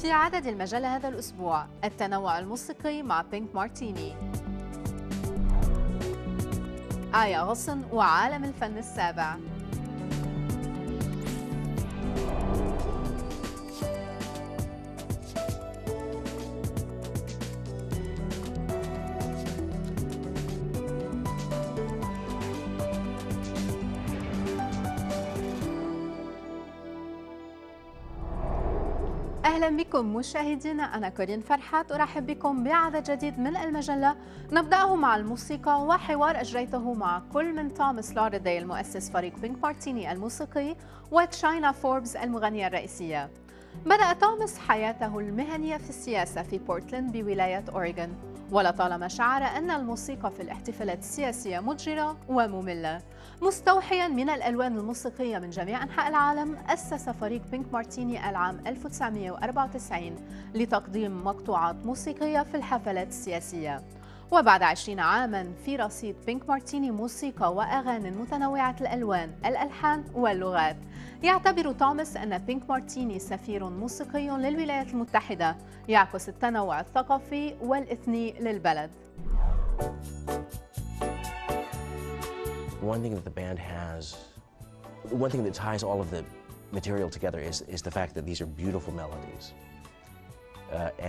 في عدد المجلة هذا الأسبوع التنوع الموسيقي مع بينك مارتيني، آية غصن وعالم الفن السابع. أهلا بكم مشاهدينا، أنا كورين فرحات أرحب بكم بعدد جديد من المجلة نبدأه مع الموسيقى وحوار أجريته مع كل من توماس لورديل مؤسس فريق بينك مارتيني الموسيقي وتشاينا فوربس المغنية الرئيسية. بدأ توماس حياته المهنية في السياسة في بورتلاند بولاية أوريغون، ولطالما شعر أن الموسيقى في الاحتفالات السياسية مضجرة ومملة. مستوحياً من الألوان الموسيقية من جميع أنحاء العالم، أسس فريق بينك مارتيني العام 1994 لتقديم مقطوعات موسيقية في الحفلات السياسية. وبعد 20 عاماً في رصيد بينك مارتيني موسيقى وأغاني متنوعة الألوان، الألحان واللغات. يعتبر توماس أن بينك مارتيني سفير موسيقي للولايات المتحدة يعكس التنوع الثقافي والإثني للبلد. One thing that the band has, one thing that ties all of the material together is the fact that these are beautiful melodies.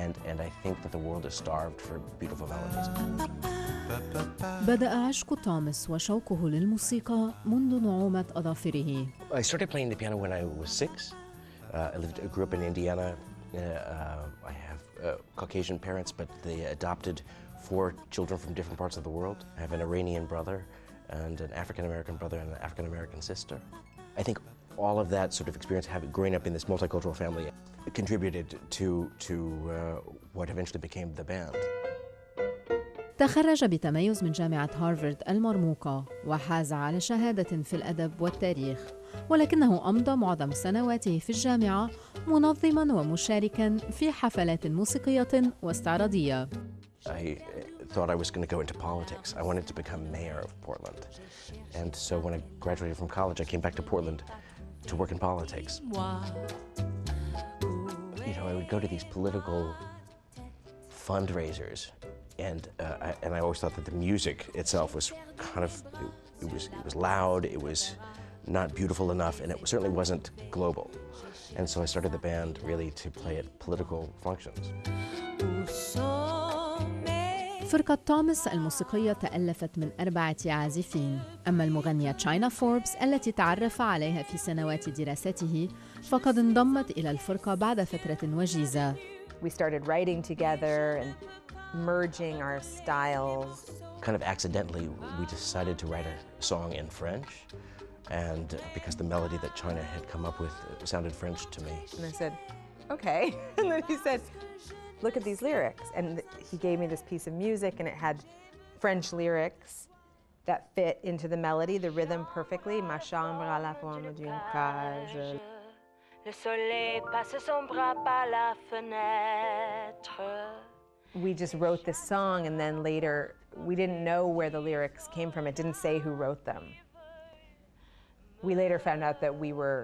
And I think that the world is starved for beautiful melodies. بدأ عشق توماس وشوقه للموسيقى منذ نعومة أظافره. I started playing the piano when I was 6. I grew up in Indiana. I have Caucasian parents, but they adopted 4 children from different parts of the world. I have an Iranian brother and an African-American brother and an African-American sister. I think all of that sort of experience, growing up in this multicultural family, contributed to what eventually became the band. تخرج بتميز من جامعة هارفارد المرموقة وحاز على شهادة في الأدب والتاريخ، ولكنه أمضى معظم سنواته في الجامعة منظماً ومشاركاً في حفلات موسيقية واستعراضية. I thought I was going to go into politics. I wanted to become mayor of Portland. And so when I graduated from college, I came back to Portland to work in politics. You know, I would go to these political fundraisers, and I always thought that the music itself was kind of, it was loud, it was not beautiful enough, and it certainly wasn't global. And so I started the band really to play at political functions. فرقة توماس الموسيقية تألفت من 4 عازفين، أما المغنية تشاينا فوربس التي تعرف عليها في سنوات دراسته فقد انضمت إلى الفرقة بعد فترة وجيزة. We started writing together and merging our styles. Kind of accidentally, we decided to write a song in French, and because the melody that China had come up with sounded French to me. And I said, okay. And then he said, look at these lyrics. And he gave me this piece of music, and it had French lyrics that fit into the melody, the rhythm perfectly. Ma chambre à la forme d'une cage. Le soleil passe son bras par la fenêtre. We just wrote this song, and then later, we didn't know where the lyrics came from. It didn't say who wrote them. We later found out that we were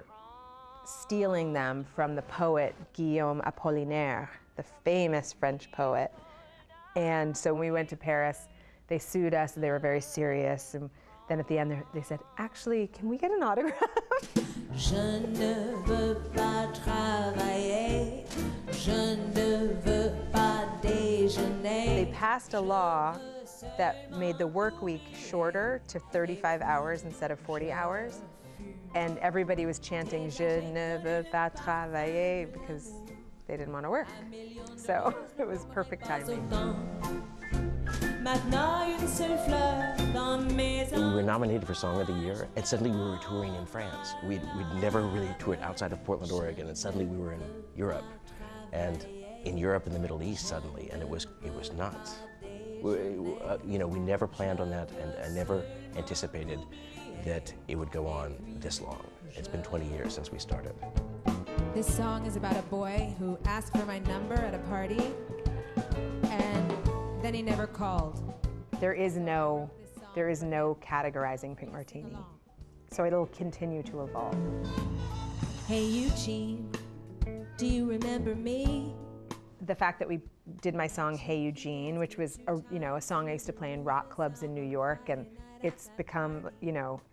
stealing them from the poet Guillaume Apollinaire, the famous French poet. And so when we went to Paris, they sued us, and they were very serious. And then at the end, they said, actually, can we get an autograph? Je ne veux pas travailler, je ne veux pas déjeuner. They passed a law that made the work week shorter to 35 hours instead of 40 hours. And everybody was chanting, Je ne veux pas travailler, because they didn't want to work. So it was perfect timing. We were nominated for Song of the Year, and suddenly we were touring in France. We'd never really toured outside of Portland, Oregon, and suddenly we were in Europe. And in Europe and the Middle East suddenly, and it was nuts. You know, we never planned on that, and I never anticipated that it would go on this long. It's been 20 years since we started. This song is about a boy who asked for my number at a party, and then he never called. There is no categorizing Pink Martini, so it'll continue to evolve. Hey Eugene, Do you remember me? The fact that we did my song Hey Eugene, which was a song I used to play in rock clubs in New York, and it's become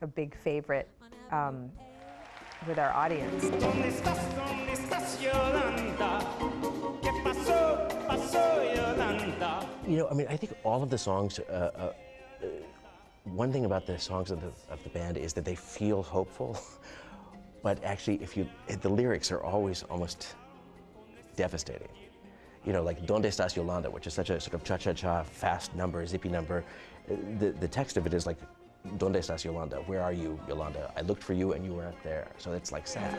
a big favorite with our audience. I mean, I think all of the songs, one thing about the songs of the band is that they feel hopeful, but actually the lyrics are always almost devastating. Like Donde Estás Yolanda, which is such a sort of cha-cha-cha, fast number, zippy number. The text of it is like, Donde Estás Yolanda? Where are you, Yolanda? I looked for you and you weren't there. So it's like sad.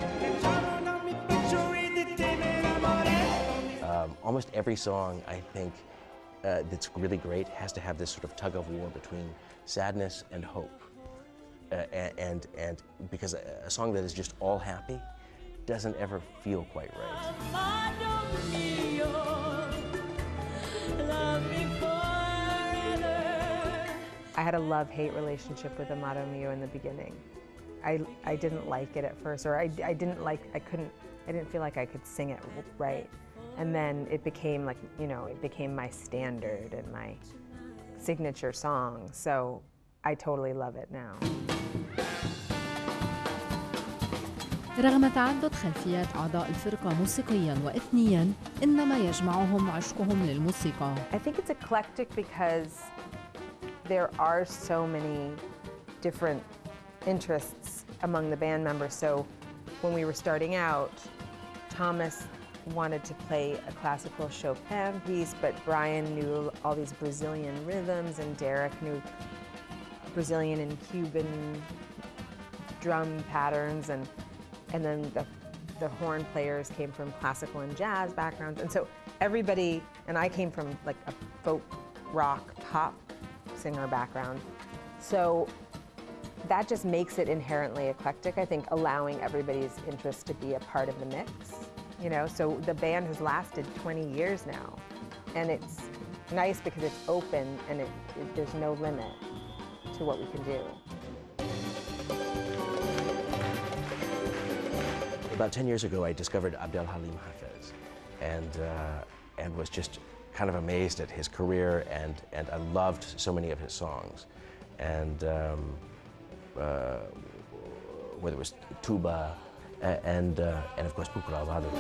Almost every song, I think, that's really great has to have this sort of tug of war between sadness and hope. And because a song that is just all happy doesn't ever feel quite right. I had a love-hate relationship with Amado Mio in the beginning. I didn't like it at first, or I didn't feel like I could sing it right. And then it became like, it became my standard and my signature song. So I totally love it now. رغم تعدد خلفيات أعضاء الفرقة موسيقياً وإثنياً، إنما يجمعهم عشقهم للموسيقى. I think it's eclectic because there are so many different interests among the band members. So when we were starting out, Thomas wanted to play a classical Chopin piece, but Brian knew all these Brazilian rhythms, and Derek knew Brazilian and Cuban drum patterns, and then the horn players came from classical and jazz backgrounds. And so everybody, and I came from like a folk rock pop singer background. So that just makes it inherently eclectic, I think, allowing everybody's interest to be a part of the mix. So the band has lasted 20 years now, and it's nice because it's open and there's no limit to what we can do. About 10 years ago, I discovered Abdel Halim Hafez, and was just kind of amazed at his career, and I loved so many of his songs. And whether it was Tuba, and of course Bukra Badu.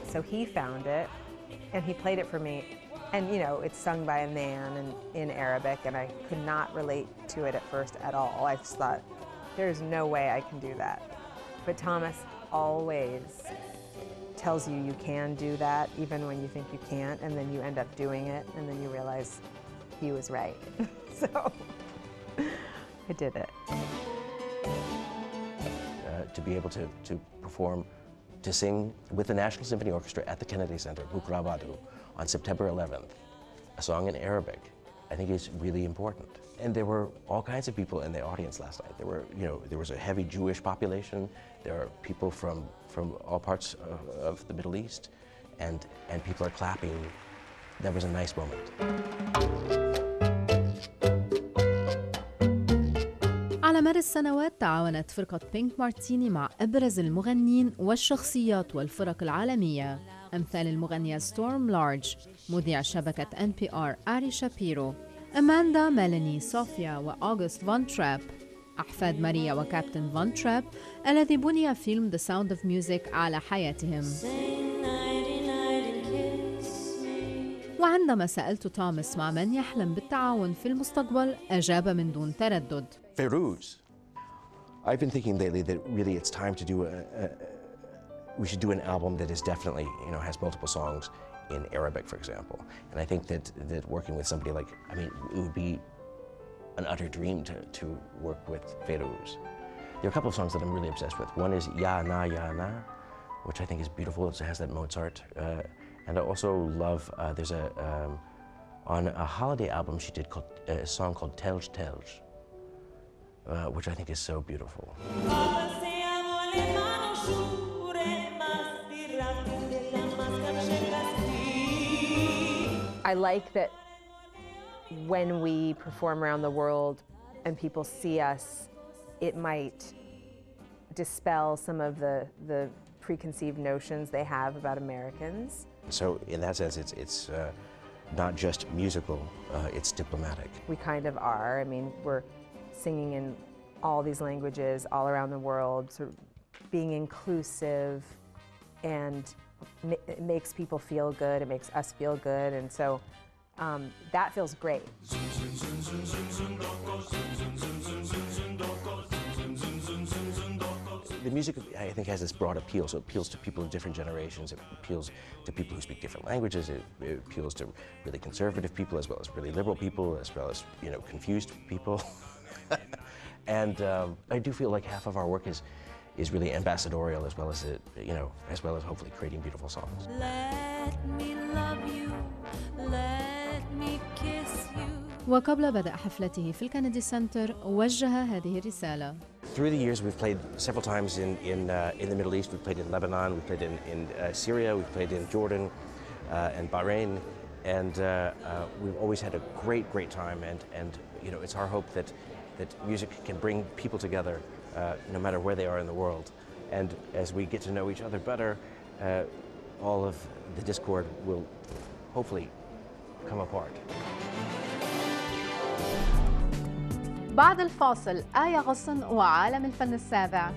So he found it, and he played it for me. And it's sung by a man in Arabic, and I could not relate to it at first at all. I just thought, there's no way I can do that. But Thomas always tells you you can do that, even when you think you can't, and then you end up doing it, and then you realize he was right. So I did it. To be able to perform, to sing with the National Symphony Orchestra at the Kennedy Center, Bukra Badu, on September 11th, a song in Arabic, I think is really important. And there were all kinds of people in the audience last night. There was a heavy Jewish population. There are people from all parts of the Middle East, and people are clapping. That was a nice moment. على مر السنوات تعاونت فرقة بينك مارتيني مع أبرز المغنيين والشخصيات والفرق العالمية، أمثال المغنية ستورم لارج، مذيع شبكة NPR آري شابيرو، أماندا، ميلاني، صوفيا وأوغست فون تراب، أحفاد ماريا وكابتن فون تراب الذي بني فيلم The Sound of Music على حياتهم. وعندما سألت توماس مع من يحلم بالتعاون في المستقبل أجاب من دون تردد. Ferouz. I've been thinking lately that really it's time to do we should do an album that is definitely, has multiple songs in Arabic, for example. And I think that working with somebody like, it would be an utter dream to work with Ferouz. There are a couple of songs that I'm really obsessed with. One is Ya Na, which I think is beautiful. It has that Mozart. And I also love, there's on a holiday album she did a song called Telj Telj, which I think is so beautiful. I like that when we perform around the world, and people see us, it might dispel some of the preconceived notions they have about Americans. So in that sense, it's not just musical, it's diplomatic. We kind of are. I mean, we're singing in all these languages all around the world, sort of being inclusive, and it makes people feel good, it makes us feel good, and so that feels great. The music, I think, has this broad appeal, so it appeals to people of different generations, it appeals to people who speak different languages, it appeals to really conservative people as well as really liberal people, as well as, you know, confused people. And I do feel like half of our work is really ambassadorial, as well as as well as hopefully creating beautiful songs. Let me love you, let me kiss you. وقبل بدء حفلته في الكندي سنتر وجه هذه الرسالة. Through the years, we've played several times in the Middle East. We've played in Lebanon, we've played in Syria, we've played in Jordan and Bahrain, and we've always had a great time. And you know, it's our hope that music can bring people together, no matter where they are in the world. And as we get to know each other better, all of the discord will hopefully come apart. بعد الفاصل آية غصن وعالم الفن السابع.